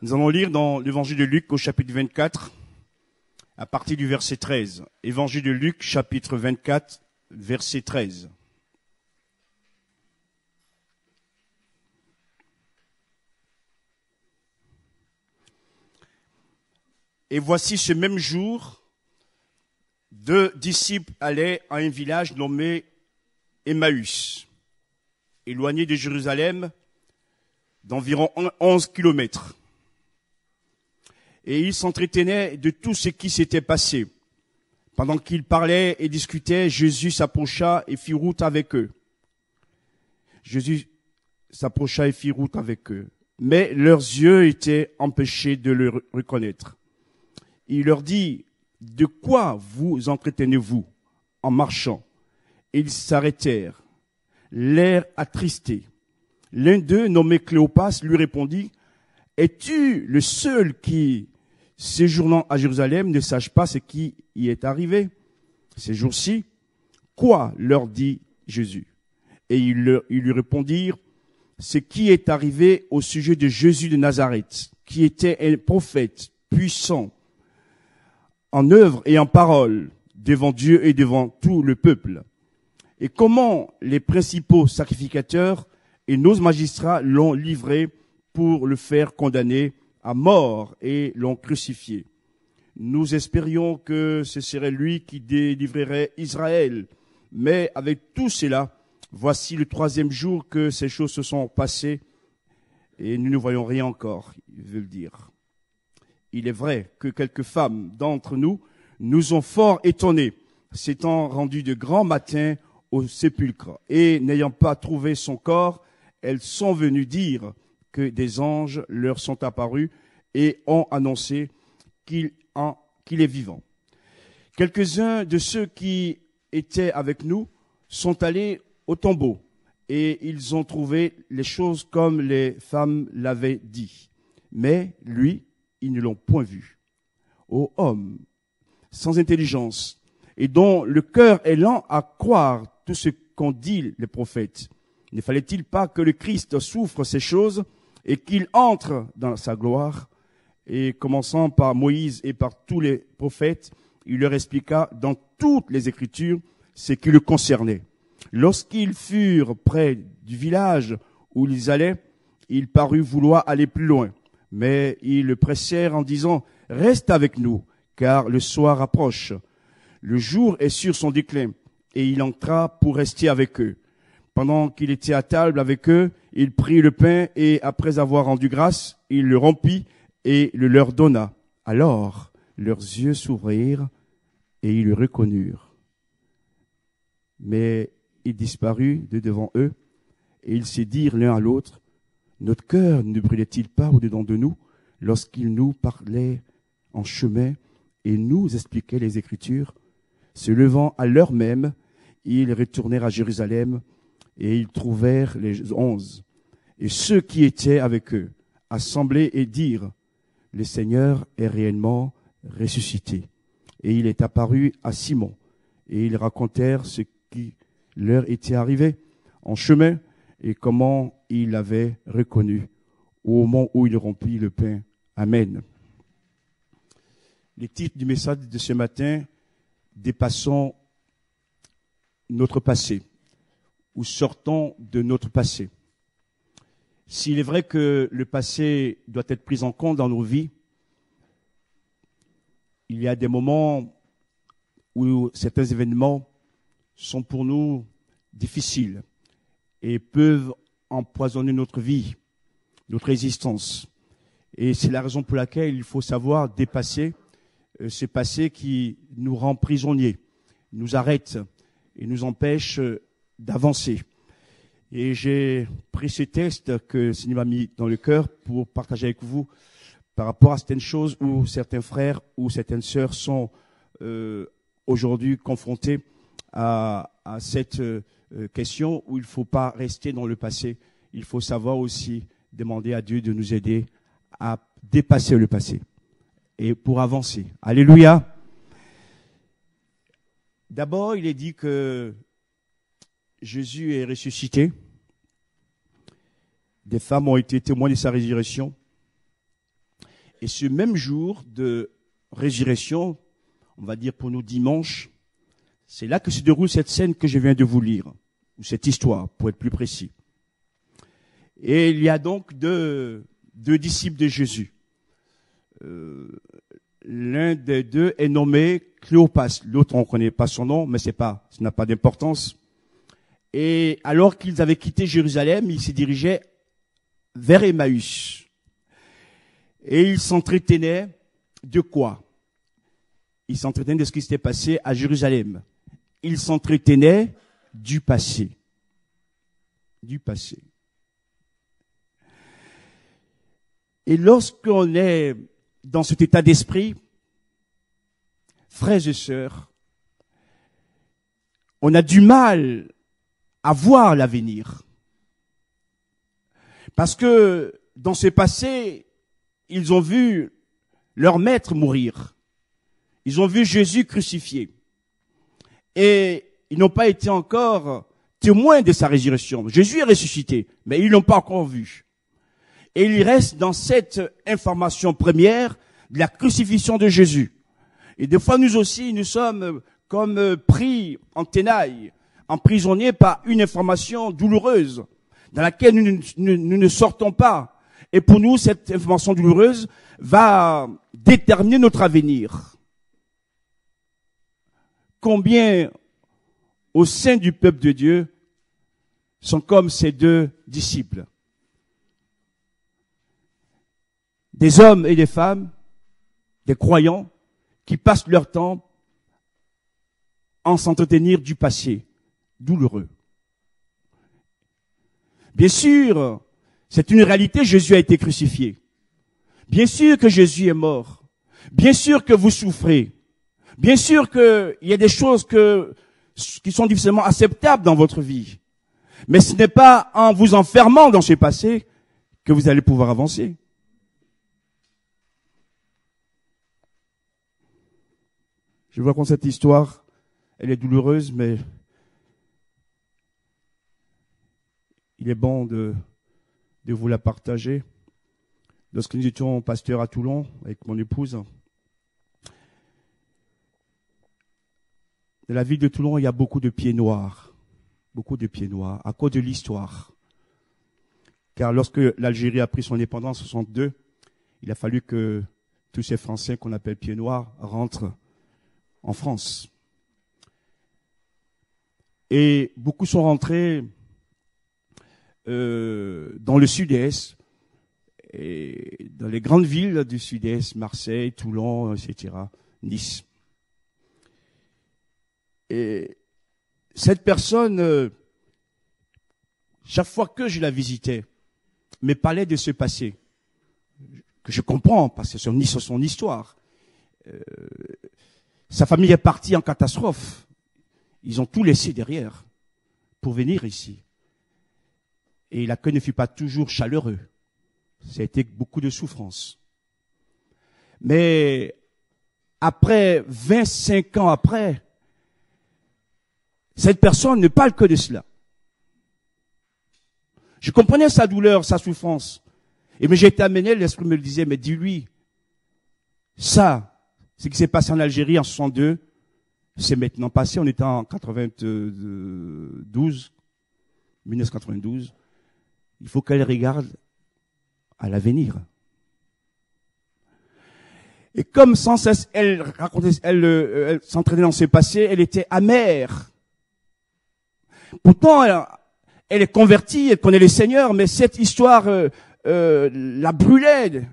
Nous allons lire dans l'évangile de Luc au chapitre 24, à partir du verset 13. Évangile de Luc, chapitre 24, verset 13. Et voici ce même jour, 2 disciples allaient à un village nommé Emmaüs, éloigné de Jérusalem d'environ 11 kilomètres. Et ils s'entretenaient de tout ce qui s'était passé. Pendant qu'ils parlaient et discutaient, Jésus s'approcha et fit route avec eux. Jésus s'approcha et fit route avec eux. Mais leurs yeux étaient empêchés de le reconnaître. Il leur dit, « De quoi vous entretenez-vous en marchant ?» Et ils s'arrêtèrent, l'air attristé. L'un d'eux, nommé Cléopas, lui répondit, « Es-tu le seul qui, séjournant à Jérusalem, ne sache pas ce qui y est arrivé ces jours-ci ?» Quoi, leur dit Jésus. Et ils lui répondirent, « Ce qui est arrivé au sujet de Jésus de Nazareth, qui était un prophète puissant, en œuvre et en parole, devant Dieu et devant tout le peuple. Et comment les principaux sacrificateurs et nos magistrats l'ont livré pour le faire condamner à mort et l'ont crucifié. Nous espérions que ce serait lui qui délivrerait Israël. Mais avec tout cela, voici le 3e jour que ces choses se sont passées et nous ne voyons rien encore, il veut le dire. Il est vrai que quelques femmes d'entre nous nous ont fort étonnés, s'étant rendues de grand matin au sépulcre. Et n'ayant pas trouvé son corps, elles sont venues dire que des anges leur sont apparus et ont annoncé qu'il est vivant. Quelques-uns de ceux qui étaient avec nous sont allés au tombeau et ils ont trouvé les choses comme les femmes l'avaient dit. Mais lui, ils ne l'ont point vu. Ô homme sans intelligence et dont le cœur est lent à croire tout ce qu'ont dit les prophètes, ne fallait-il pas que le Christ souffre ces choses et qu'il entre dans sa gloire? Et commençant par Moïse et par tous les prophètes, il leur expliqua dans toutes les Écritures ce qui le concernait. Lorsqu'ils furent près du village où ils allaient, il parut vouloir aller plus loin. Mais ils le pressèrent en disant, « Reste avec nous, car le soir approche. Le jour est sur son déclin. » Et il entra pour rester avec eux. Pendant qu'il était à table avec eux, il prit le pain et, après avoir rendu grâce, il le rompit et le leur donna. Alors, leurs yeux s'ouvrirent et ils le reconnurent. Mais il disparut de devant eux et ils se dirent l'un à l'autre, « Notre cœur ne brûlait-il pas au-dedans de nous lorsqu'il nous parlait en chemin et nous expliquait les Écritures ?» Se levant à l'heure même, ils retournèrent à Jérusalem et ils trouvèrent les 11 et ceux qui étaient avec eux assemblés et dirent, « Le Seigneur est réellement ressuscité. » Et il est apparu à Simon et ils racontèrent ce qui leur était arrivé en chemin et comment il l'avait reconnu au moment où il rompit le pain. Amen. Le titre du message de ce matin, dépassons notre passé, ou sortons de notre passé. S'il est vrai que le passé doit être pris en compte dans nos vies, il y a des moments où certains événements sont pour nous difficiles et peuvent empoisonner notre vie, notre existence. Et c'est la raison pour laquelle il faut savoir dépasser ce passé qui nous rend prisonniers, nous arrête et nous empêche d'avancer. Et j'ai pris ce texte que le Seigneur m'a mis dans le cœur pour partager avec vous par rapport à certaines choses où certains frères ou certaines sœurs sont aujourd'hui confrontés à cette question où il ne faut pas rester dans le passé. Il faut savoir aussi demander à Dieu de nous aider à dépasser le passé et pour avancer. Alléluia. D'abord, il est dit que Jésus est ressuscité. Des femmes ont été témoins de sa résurrection. Et ce même jour de résurrection, on va dire pour nous dimanche, c'est là que se déroule cette scène que je viens de vous lire, ou cette histoire, pour être plus précis. Et il y a donc deux disciples de Jésus. L'un des deux est nommé Cléopas, l'autre on ne connaît pas son nom, mais ça n'a pas d'importance. Et alors qu'ils avaient quitté Jérusalem, ils se dirigeaient vers Emmaüs. Et ils s'entretenaient de quoi? Ils s'entretenaient de ce qui s'était passé à Jérusalem. Ils s'entretenaient du passé. Du passé. Et lorsqu'on est dans cet état d'esprit, frères et sœurs, on a du mal à voir l'avenir. Parce que dans ce passé, ils ont vu leur maître mourir. Ils ont vu Jésus crucifié. Et ils n'ont pas été encore témoins de sa résurrection. Jésus est ressuscité, mais ils ne l'ont pas encore vu. Et ils restent dans cette information première de la crucifixion de Jésus. Et des fois, nous aussi, nous sommes comme pris en tenaille, emprisonnés par une information douloureuse, dans laquelle nous ne sortons pas. Et pour nous, cette information douloureuse va déterminer notre avenir. Combien au sein du peuple de Dieu sont comme ces deux disciples? Des hommes et des femmes, des croyants, qui passent leur temps en s'entretenir du passé douloureux. Bien sûr, c'est une réalité, Jésus a été crucifié. Bien sûr que Jésus est mort. Bien sûr que vous souffrez. Bien sûr qu'il y a des choses qui sont difficilement acceptables dans votre vie. Mais ce n'est pas en vous enfermant dans ce passé que vous allez pouvoir avancer. Je vous raconte cette histoire. Elle est douloureuse, mais il est bon de vous la partager. Lorsque nous étions pasteurs à Toulon, avec mon épouse, dans la ville de Toulon, il y a beaucoup de pieds noirs. Beaucoup de pieds noirs, à cause de l'histoire. Car lorsque l'Algérie a pris son indépendance en 1962, il a fallu que tous ces Français qu'on appelle pieds noirs rentrent en France. Et beaucoup sont rentrés dans le sud-est, et dans les grandes villes du sud-est, Marseille, Toulon, etc., Nice. Et cette personne, chaque fois que je la visitais, me parlait de ce passé, que je comprends, parce que c'est son histoire. Sa famille est partie en catastrophe. Ils ont tout laissé derrière pour venir ici. Et l'accueil ne fut pas toujours chaleureux. Ça a été beaucoup de souffrance. Mais après, 25 ans après, cette personne ne parle que de cela. Je comprenais sa douleur, sa souffrance. Et mais j'étais amené, l'esprit me le disait, mais dis-lui, ça, ce qui s'est passé en Algérie en 62, c'est maintenant passé, on était en 1992. Il faut qu'elle regarde à l'avenir. Et comme sans cesse elle racontait, elle s'entraînait dans ses passés, elle était amère. Pourtant, elle est convertie, elle connaît le Seigneur, mais cette histoire la brûlait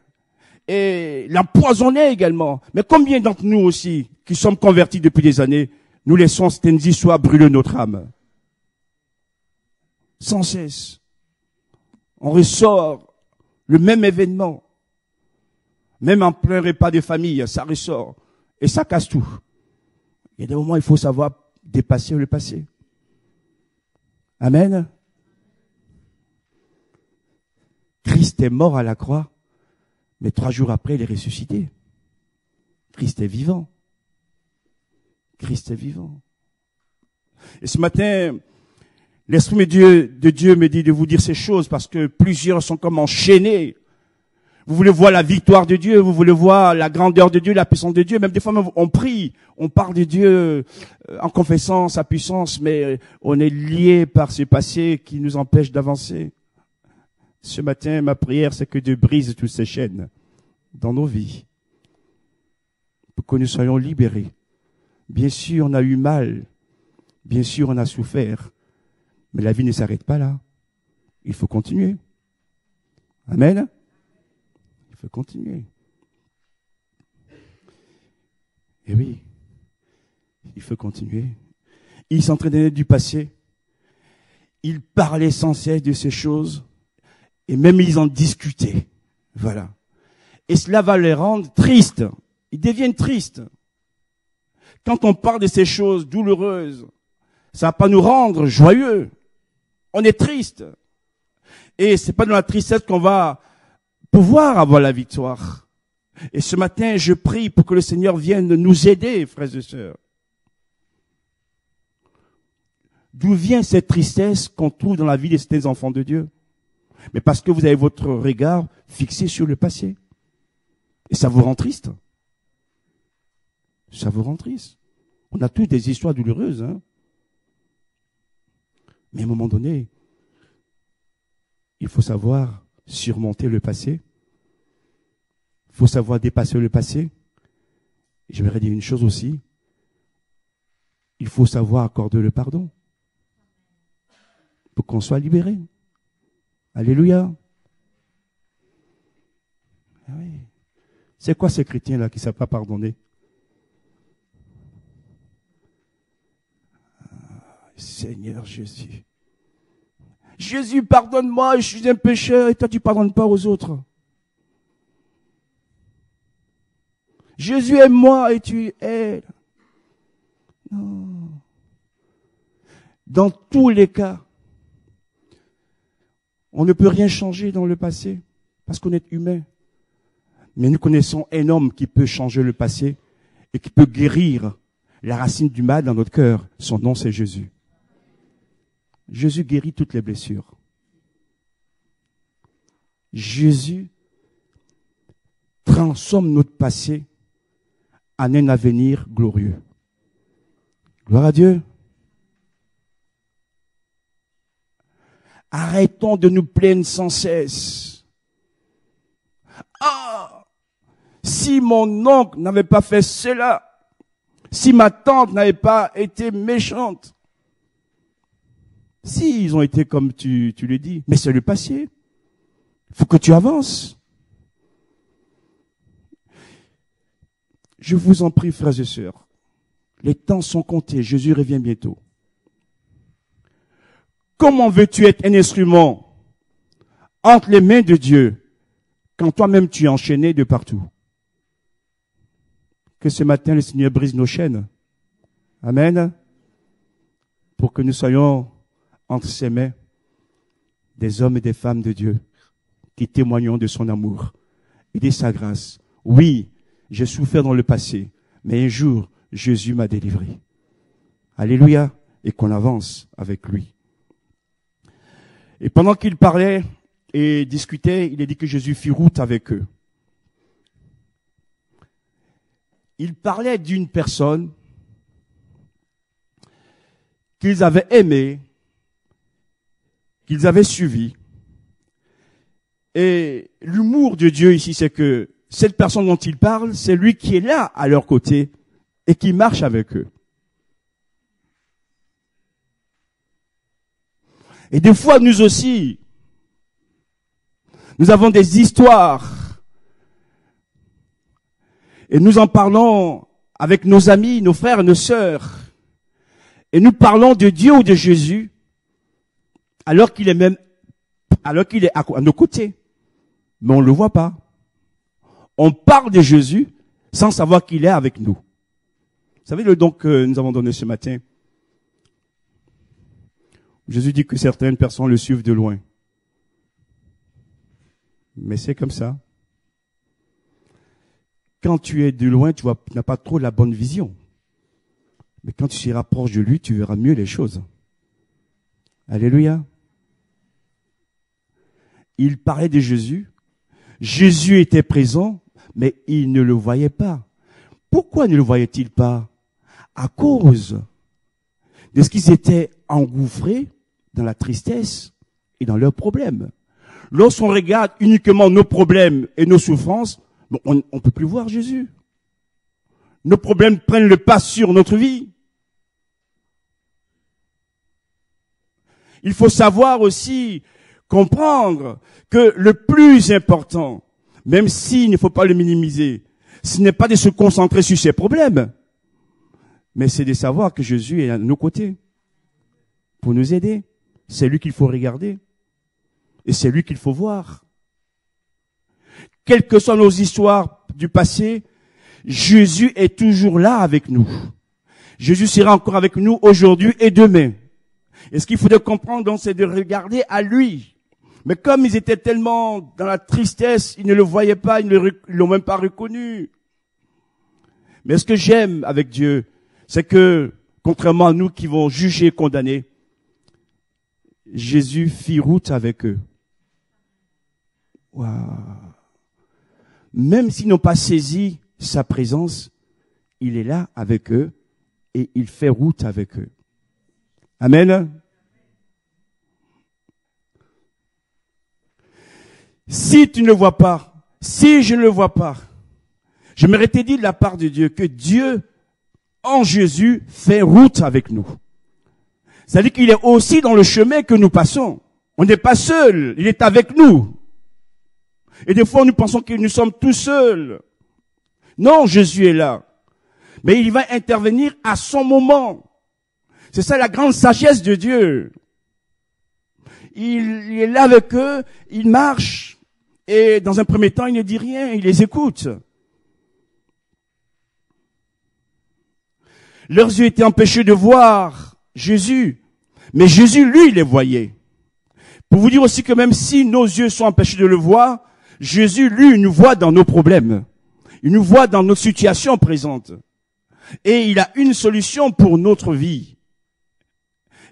et l'empoisonnait également. Mais combien d'entre nous aussi, qui sommes convertis depuis des années, nous laissons certaines histoires brûler notre âme? Sans cesse. On ressort le même événement. Même en plein repas de famille, ça ressort. Et ça casse tout. Il y a des moments où il faut savoir dépasser le passé. Amen. Christ est mort à la croix, mais 3 jours après, il est ressuscité. Christ est vivant. Christ est vivant. Et ce matin, l'Esprit de Dieu me dit de vous dire ces choses parce que plusieurs sont comme enchaînés Vous voulez voir la victoire de Dieu, vous voulez voir la grandeur de Dieu, la puissance de Dieu. Même des fois, on prie, on parle de Dieu en confessant sa puissance, mais on est lié par ce passé qui nous empêche d'avancer. Ce matin, ma prière, c'est que Dieu brise toutes ces chaînes dans nos vies pour que nous soyons libérés. Bien sûr, on a eu mal. Bien sûr, on a souffert. Mais la vie ne s'arrête pas là. Il faut continuer. Amen. Il faut continuer. Et oui, il faut continuer. Il s'entraînait du passé. Il parlait sans cesse de ces choses. Et même ils en discutaient. Voilà. Et cela va les rendre tristes. Ils deviennent tristes. Quand on parle de ces choses douloureuses, ça va pas nous rendre joyeux. On est triste. Et c'est pas dans la tristesse qu'on va pouvoir avoir la victoire. Et ce matin, je prie pour que le Seigneur vienne nous aider, frères et sœurs. D'où vient cette tristesse qu'on trouve dans la vie de ces enfants de Dieu? Mais parce que vous avez votre regard fixé sur le passé. Et ça vous rend triste. Ça vous rend triste. On a tous des histoires douloureuses, hein. Mais à un moment donné, il faut savoir surmonter le passé. Il faut savoir dépasser le passé. Et j'aimerais dire une chose aussi. Il faut savoir accorder le pardon pour qu'on soit libéré. Alléluia. Ah oui. C'est quoi ces chrétiens-là qui ne savent pas pardonner? Seigneur Jésus. Jésus, pardonne-moi, je suis un pécheur et toi tu pardonnes pas aux autres. Jésus aime-moi et tu es. Non. Dans tous les cas, on ne peut rien changer dans le passé parce qu'on est humain. Mais nous connaissons un homme qui peut changer le passé et qui peut guérir la racine du mal dans notre cœur. Son nom, c'est Jésus. Jésus guérit toutes les blessures. Jésus transforme notre passé en un avenir glorieux. Gloire à Dieu. Arrêtons de nous plaindre sans cesse. Ah! Si mon oncle n'avait pas fait cela, si ma tante n'avait pas été méchante, si ils ont été comme tu le dis, mais c'est le passé. Il faut que tu avances. Je vous en prie, frères et sœurs, les temps sont comptés, Jésus revient bientôt. Comment veux-tu être un instrument entre les mains de Dieu quand toi-même tu es enchaîné de partout? Que ce matin, le Seigneur brise nos chaînes. Amen. Pour que nous soyons entre ses mains des hommes et des femmes de Dieu qui témoignons de son amour et de sa grâce. Oui, j'ai souffert dans le passé, mais un jour, Jésus m'a délivré. Alléluia. Et qu'on avance avec lui. Et pendant qu'il parlait et discutait, il a dit que Jésus fit route avec eux. Il parlait d'une personne qu'ils avaient aimée, qu'ils avaient suivie. Et l'humour de Dieu ici, c'est que cette personne dont il parle, c'est lui qui est là à leur côté et qui marche avec eux. Et des fois, nous aussi, nous avons des histoires. Et nous en parlons avec nos amis, nos frères et nos sœurs. Et nous parlons de Dieu ou de Jésus, alors qu'il est à nos côtés. Mais on ne le voit pas. On parle de Jésus sans savoir qu'il est avec nous. Vous savez le don que nous avons donné ce matin? Jésus dit que certaines personnes le suivent de loin. Mais c'est comme ça. Quand tu es de loin, tu n'as pas trop la bonne vision. Mais quand tu t'y rapproches de lui, tu verras mieux les choses. Alléluia. Il parlait de Jésus. Jésus était présent, mais ils ne le voyaient pas. Pourquoi ne le voyaient-ils pas? À cause de ce qu'ils étaient engouffrés dans la tristesse et dans leurs problèmes. Lorsqu'on regarde uniquement nos problèmes et nos souffrances, on ne peut plus voir Jésus. Nos problèmes prennent le pas sur notre vie. Il faut savoir aussi comprendre que le plus important, même s'il ne faut pas le minimiser, ce n'est pas de se concentrer sur ses problèmes, mais c'est de savoir que Jésus est à nos côtés pour nous aider. C'est lui qu'il faut regarder et c'est lui qu'il faut voir. Quelles que soient nos histoires du passé, Jésus est toujours là avec nous. Jésus sera encore avec nous aujourd'hui et demain. Et ce qu'il faut comprendre, donc, c'est de regarder à lui. Mais comme ils étaient tellement dans la tristesse, ils ne le voyaient pas, ils ne l'ont même pas reconnu. Mais ce que j'aime avec Dieu, c'est que, contrairement à nous qui vont juger et condamner, Jésus fit route avec eux. Wow. Même s'ils n'ont pas saisi sa présence, il est là avec eux et il fait route avec eux. Amen. Si tu ne le vois pas, si je ne le vois pas, je m'aurais été dit de la part de Dieu que Dieu, en Jésus, fait route avec nous. C'est-à-dire qu'il est aussi dans le chemin que nous passons. On n'est pas seul, il est avec nous. Et des fois, nous pensons que nous sommes tout seuls. Non, Jésus est là. Mais il va intervenir à son moment. C'est ça la grande sagesse de Dieu. Il est là avec eux, il marche, et dans un premier temps, il ne dit rien, il les écoute. Leurs yeux étaient empêchés de voir Jésus, mais Jésus, lui, les voyait. Pour vous dire aussi que même si nos yeux sont empêchés de le voir, Jésus, lui, nous voit dans nos problèmes. Il nous voit dans nos situations présentes. Et il a une solution pour notre vie.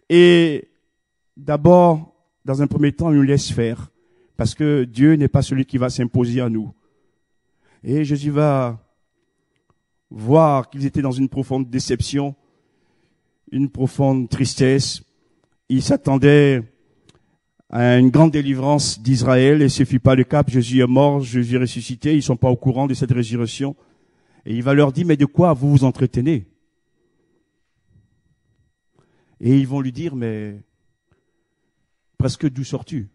Et d'abord, dans un premier temps, il nous laisse faire. Parce que Dieu n'est pas celui qui va s'imposer à nous. Et Jésus va voir qu'ils étaient dans une profonde déception, une profonde tristesse. Ils s'attendaient à une grande délivrance d'Israël et ce fut pas le cas. Jésus est mort, Jésus est ressuscité. Ils sont pas au courant de cette résurrection. Et il va leur dire, mais de quoi vous vous entretenez? Et ils vont lui dire, mais presque d'où sors-tu?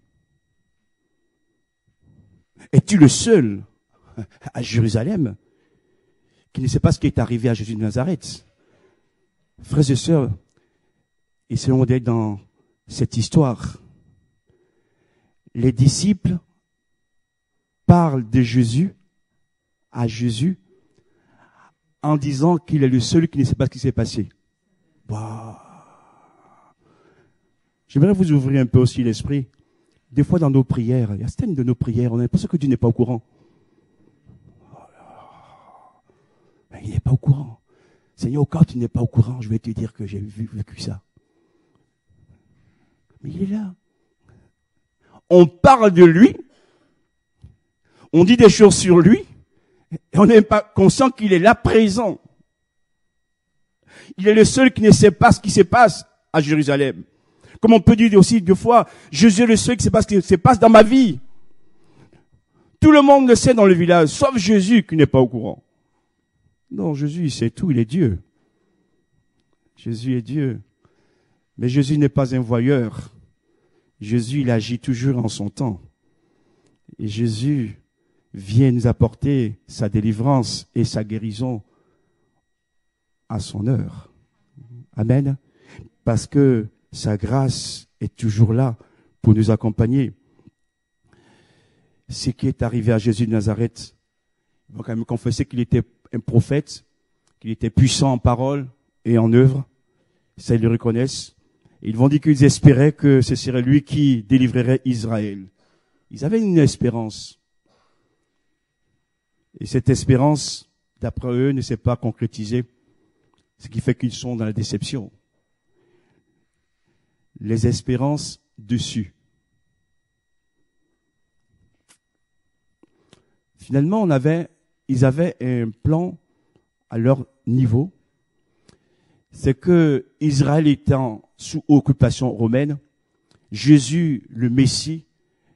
Es-tu le seul à Jérusalem qui ne sait pas ce qui est arrivé à Jésus de Nazareth? Frères et sœurs, essayons d'être dans cette histoire. Les disciples parlent de Jésus à Jésus en disant qu'il est le seul qui ne sait pas ce qui s'est passé. Wow. J'aimerais vous ouvrir un peu aussi l'esprit. Des fois dans nos prières, il y a certaines de nos prières, on a l'impression que Dieu n'est pas au courant. Mais il n'est pas au courant. Seigneur, au cas où tu n'es pas au courant, je vais te dire que j'ai vécu ça. Mais il est là. On parle de lui, on dit des choses sur lui, et on n'est pas conscient qu'il est là présent. Il est le seul qui ne sait pas ce qui se passe à Jérusalem. Comme on peut dire aussi deux fois, Jésus est le seul qui sait pas ce qui se passe dans ma vie. Tout le monde le sait dans le village, sauf Jésus qui n'est pas au courant. Non, Jésus, il sait tout, il est Dieu. Jésus est Dieu. Mais Jésus n'est pas un voyeur. Jésus, il agit toujours en son temps. Et Jésus vient nous apporter sa délivrance et sa guérison à son heure. Amen. Parce que sa grâce est toujours là pour nous accompagner. Ce qui est arrivé à Jésus de Nazareth, il va quand même confesser qu'il était un prophète, qu'il était puissant en parole et en œuvre. Ça, ils le reconnaissent. Ils vont dire qu'ils espéraient que ce serait lui qui délivrerait Israël. Ils avaient une espérance. Et cette espérance, d'après eux, ne s'est pas concrétisée. Ce qui fait qu'ils sont dans la déception. Les espérances dessus. Finalement, ils avaient un plan à leur niveau. C'est que Israël étant sous occupation romaine, Jésus, le Messie,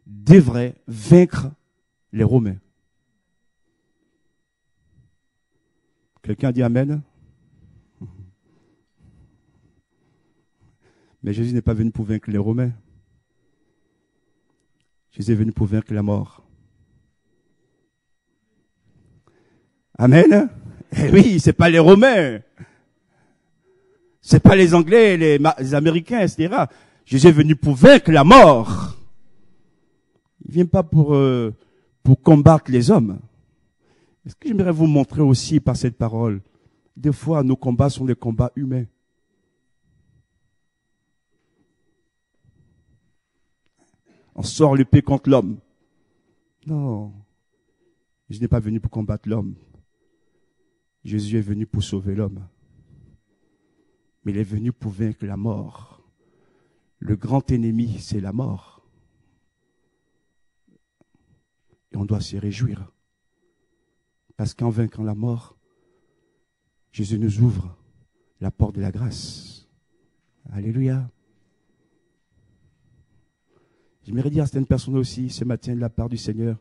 devrait vaincre les Romains. Quelqu'un dit Amen? Mais Jésus n'est pas venu pour vaincre les Romains. Jésus est venu pour vaincre la mort. Amen? Eh oui, c'est pas les Romains. C'est pas les Anglais, les Américains, etc. Jésus est venu pour vaincre la mort. Il vient pas pour combattre les hommes. Est-ce que j'aimerais vous montrer aussi par cette parole? Des fois, nos combats sont des combats humains. On sort l'épée contre l'homme. Non. Je n'ai pas venu pour combattre l'homme. Jésus est venu pour sauver l'homme. Mais il est venu pour vaincre la mort. Le grand ennemi, c'est la mort. Et on doit se réjouir. Parce qu'en vaincant la mort, Jésus nous ouvre la porte de la grâce. Alléluia. J'aimerais dire à certaines personnes aussi, ce matin, de la part du Seigneur,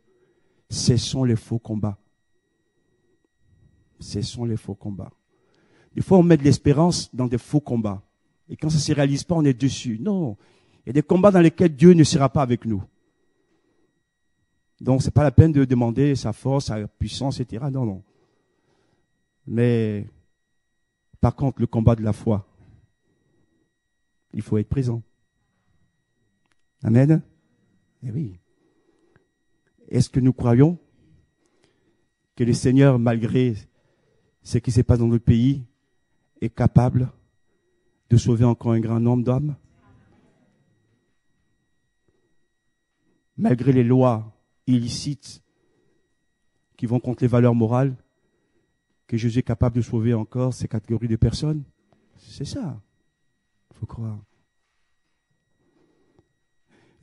cessons les faux combats. Cessons les faux combats. Des fois, on met de l'espérance dans des faux combats. Et quand ça ne se réalise pas, on est dessus. Non. Il y a des combats dans lesquels Dieu ne sera pas avec nous. Donc, c'est pas la peine de demander sa force, sa puissance, etc. Non, non. Mais, par contre, le combat de la foi, il faut être présent. Amen. Eh oui. Est-ce que nous croyons que le Seigneur, malgré ce qui se passe dans notre pays, est capable de sauver encore un grand nombre d'hommes? Malgré les lois illicites qui vont contre les valeurs morales, que Jésus est capable de sauver encore ces catégories de personnes? C'est ça. Il faut croire.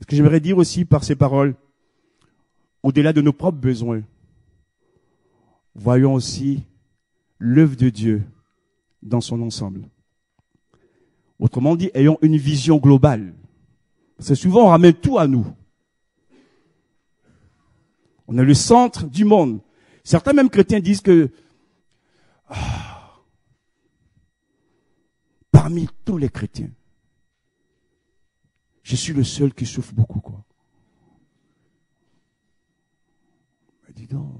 Ce que j'aimerais dire aussi par ces paroles, au-delà de nos propres besoins, voyons aussi l'œuvre de Dieu dans son ensemble. Autrement dit, ayons une vision globale. Parce que souvent, on ramène tout à nous. On est le centre du monde. Certains même chrétiens disent que parmi tous les chrétiens, je suis le seul qui souffre beaucoup, quoi. Mais dis donc,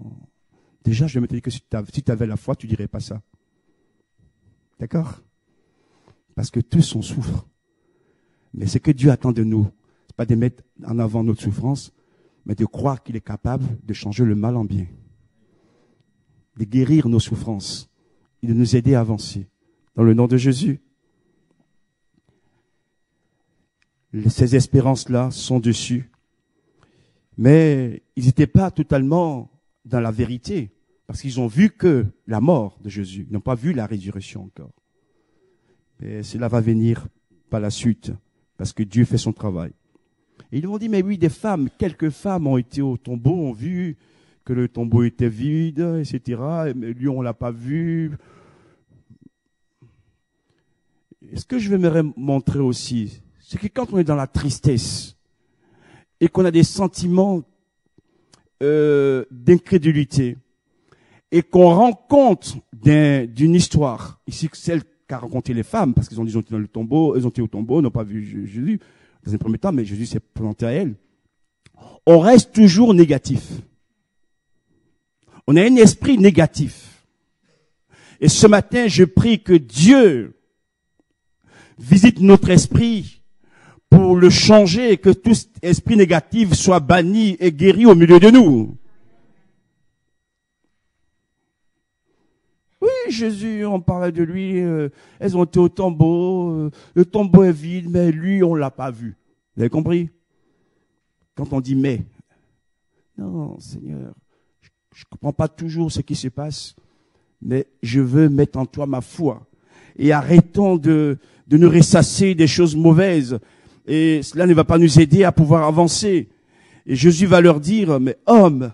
déjà, je me dis que si tu avais la foi, tu dirais pas ça. D'accord? Parce que tous on souffre. Mais ce que Dieu attend de nous, c'est pas de mettre en avant notre souffrance, mais de croire qu'il est capable de changer le mal en bien. De guérir nos souffrances et de nous aider à avancer. Dans le nom de Jésus. Ces espérances-là sont dessus. Mais ils n'étaient pas totalement dans la vérité. Parce qu'ils ont vu que la mort de Jésus. Ils n'ont pas vu la résurrection encore. Et cela va venir par la suite. Parce que Dieu fait son travail. Et ils m'ont dit, mais oui, quelques femmes ont été au tombeau, ont vu que le tombeau était vide, etc. Mais lui, on l'a pas vu. Et ce que je vais me montrer aussi, c'est que quand on est dans la tristesse et qu'on a des sentiments d'incrédulité et qu'on rend compte d'une histoire, ici celle qu'a raconté les femmes, parce qu'ils ont dit qu'ils ont été dans le tombeau, elles ont été au tombeau, n'ont pas vu Jésus, dans un premier temps, mais Jésus s'est présenté à elles. On reste toujours négatif. On a un esprit négatif. Et ce matin, je prie que Dieu visite notre esprit pour le changer et que tout esprit négatif soit banni et guéri au milieu de nous. Oui, Jésus, on parlait de lui, elles ont été au tombeau, le tombeau est vide, mais lui, on l'a pas vu. Vous avez compris? Quand on dit mais, non, Seigneur, je comprends pas toujours ce qui se passe, mais je veux mettre en toi ma foi. Et arrêtons de nous ressasser des choses mauvaises. Et cela ne va pas nous aider à pouvoir avancer. Et Jésus va leur dire, mais homme,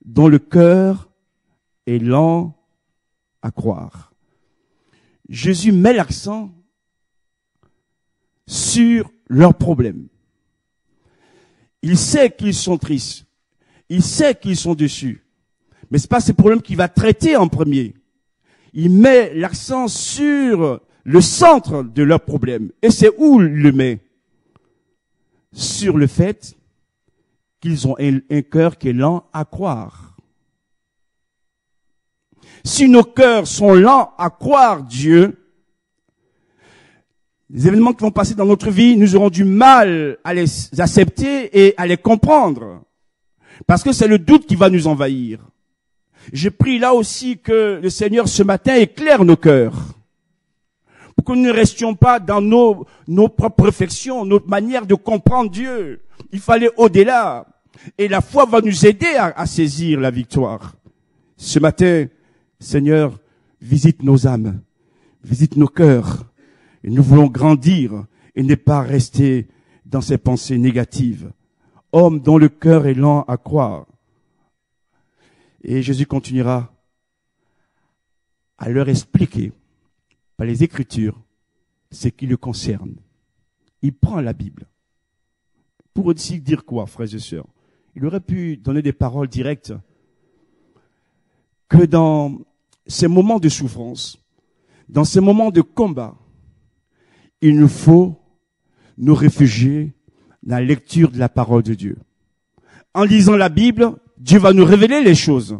dont le cœur est lent à croire. Jésus met l'accent sur leurs problèmes. Il sait qu'ils sont tristes. Il sait qu'ils sont déçus. Mais c'est pas ces problèmes qu'il va traiter en premier. Il met l'accent sur le centre de leurs problèmes. Et c'est où il le met? Sur le fait qu'ils ont un cœur qui est lent à croire. Si nos cœurs sont lents à croire Dieu, les événements qui vont passer dans notre vie, nous aurons du mal à les accepter et à les comprendre. Parce que c'est le doute qui va nous envahir. Je prie là aussi que le Seigneur ce matin éclaire nos cœurs. Pour que nous ne restions pas dans nos propres réflexions, notre manière de comprendre Dieu. Il fallait au-delà. Et la foi va nous aider à saisir la victoire. Ce matin, Seigneur, visite nos âmes, visite nos cœurs. Et nous voulons grandir et ne pas rester dans ces pensées négatives. Homme dont le cœur est lent à croire. Et Jésus continuera à leur expliquer par les Écritures ce qui le concerne. Il prend la Bible. Pour aussi dire quoi, frères et sœurs? Il aurait pu donner des paroles directes que dans ces moments de souffrance, dans ces moments de combat, il nous faut nous réfugier dans la lecture de la parole de Dieu. En lisant la Bible, Dieu va nous révéler les choses.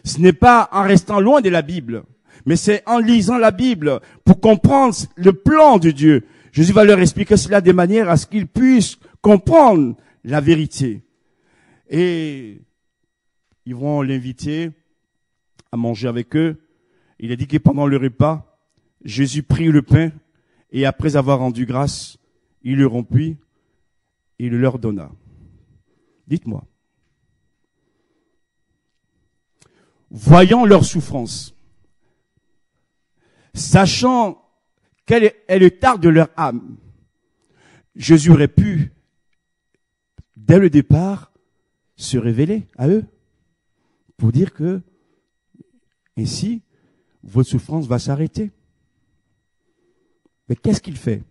Ce n'est pas en restant loin de la Bible, mais c'est en lisant la Bible pour comprendre le plan de Dieu. Jésus va leur expliquer cela de manière à ce qu'ils puissent comprendre la vérité. Et ils vont l'inviter à manger avec eux. Il a dit que pendant le repas, Jésus prit le pain et après avoir rendu grâce, il le rompit et il leur donna. Dites-moi, voyant leur souffrance, sachant quel est l'état de leur âme, Jésus aurait pu, dès le départ, se révéler à eux pour dire que ainsi, votre souffrance va s'arrêter. Mais qu'est-ce qu'il fait?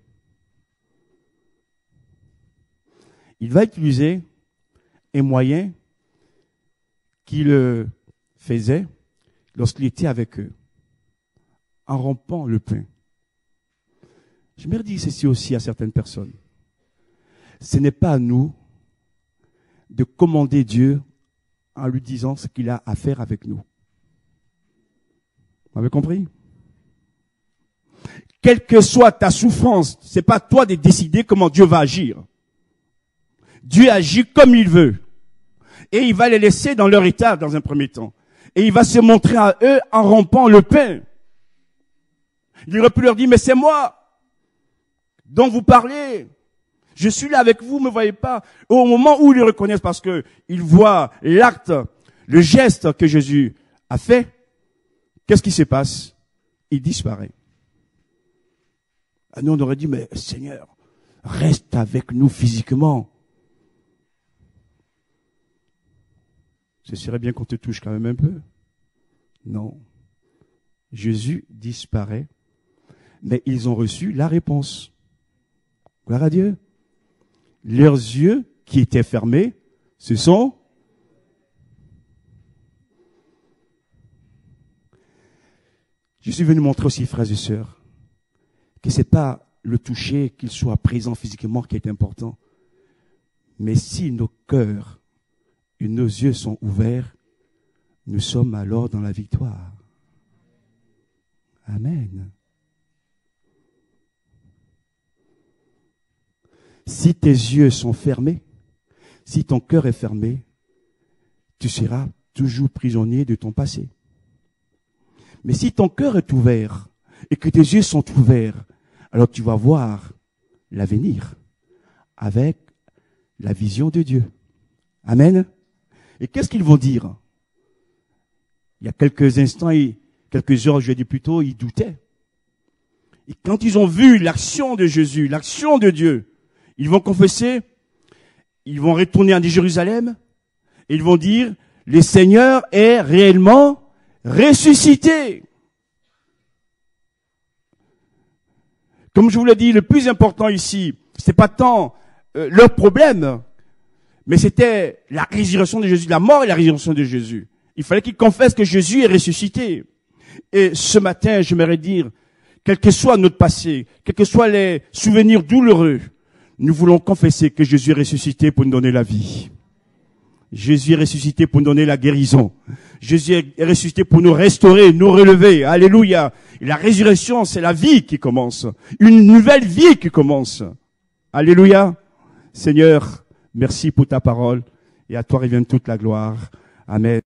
Il va utiliser un moyen qu'il faisait lorsqu'il était avec eux, en rompant le pain. Je me redis ceci aussi à certaines personnes. Ce n'est pas à nous de commander Dieu en lui disant ce qu'il a à faire avec nous. Vous avez compris? Quelle que soit ta souffrance, c'est pas toi de décider comment Dieu va agir. Dieu agit comme il veut. Et il va les laisser dans leur état dans un premier temps. Et il va se montrer à eux en rompant le pain. Il aurait pu leur dire, mais c'est moi dont vous parlez. Je suis là avec vous, ne me voyez pas. Au moment où ils le reconnaissent parce que ils voient l'acte, le geste que Jésus a fait, qu'est-ce qui se passe? Il disparaît. Ah, nous, on aurait dit, mais Seigneur, reste avec nous physiquement. Ce serait bien qu'on te touche quand même un peu. Non. Jésus disparaît, mais ils ont reçu la réponse. Gloire à Dieu. Leurs yeux qui étaient fermés, ce sont... Je suis venu montrer aussi, frères et sœurs, que c'est pas le toucher, qu'il soit présent physiquement qui est important. Mais si nos cœurs et nos yeux sont ouverts, nous sommes alors dans la victoire. Amen. Si tes yeux sont fermés, si ton cœur est fermé, tu seras toujours prisonnier de ton passé. Mais si ton cœur est ouvert et que tes yeux sont ouverts, alors tu vas voir l'avenir avec la vision de Dieu. Amen. Et qu'est-ce qu'ils vont dire? Il y a quelques instants, quelques heures, je l'ai dit plus tôt, ils doutaient. Et quand ils ont vu l'action de Jésus, l'action de Dieu, ils vont confesser, ils vont retourner à Jérusalem, et ils vont dire, le Seigneur est réellement ressuscité. Comme je vous l'ai dit, le plus important ici, c'est pas tant leur problème, mais c'était la résurrection de Jésus, la mort et la résurrection de Jésus. Il fallait qu'ils confessent que Jésus est ressuscité. Et ce matin, j'aimerais dire, quel que soit notre passé, quels que soient les souvenirs douloureux, nous voulons confesser que Jésus est ressuscité pour nous donner la vie. Jésus est ressuscité pour nous donner la guérison. Jésus est ressuscité pour nous restaurer, nous relever. Alléluia. Et la résurrection, c'est la vie qui commence. Une nouvelle vie qui commence. Alléluia. Seigneur, merci pour ta parole. Et à toi revient toute la gloire. Amen.